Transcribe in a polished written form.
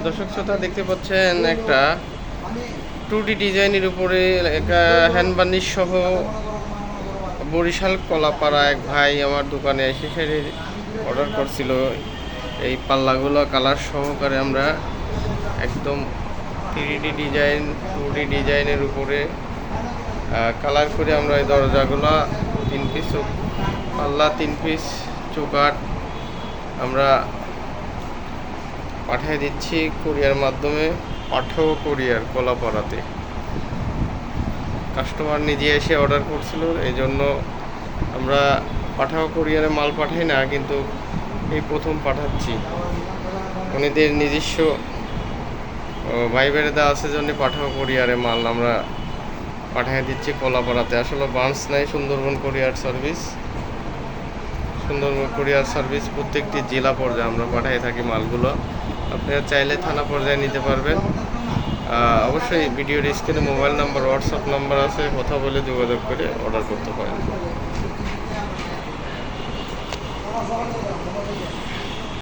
দর্শক শ্রোতা দেখতে পাচ্ছেন একটা 2D ডিজাইনের উপরে একটা হ্যান্ড বার্নিশ সহ বরিশাল কলাপাড়া এক ভাই আমার দোকানে এসে সেটা অর্ডার করছিল। এই পাল্লাগুলো কালার সহকারে আমরা একদম 3D ডিজাইন 2D ডিজাইনের উপরে কালার করে আমরা এই দরজাগুলো 3 পিস পাল্লা 3 পিস চৌকাঠ আমরা পাঠিয়ে দিচ্ছি কুরিয়ার মাধ্যমে। পাঠাও কুরিয়ার কলাপাড়াতে কাস্টমার নিজে এসে অর্ডার করছিল, এই জন্য আমরা পাঠাও কুরিয়ারে মাল পাঠাই না, কিন্তু এই প্রথম পাঠাচ্ছি। উনিদের নিজস্ব ভাই বেড়েদা আছে জন্য পাঠাও কুরিয়ারে মাল আমরা পাঠিয়ে দিচ্ছি কলাপাড়াতে। আসলে ব্রাঞ্চ নাই Sundarban courier service. Sundarban courier service প্রত্যেকটি জেলা পর্যায়ে আমরা পাঠিয়ে থাকি মালগুলো। আপনারা চাইলে থানা পর্যায়ে নিতে পারবেন। অবশ্যই ভিডিওর স্ক্রিনে মোবাইল নাম্বার হোয়াটসঅ্যাপ নাম্বার আছে, কথা বলে যোগাযোগ করে অর্ডার করতে পারেন।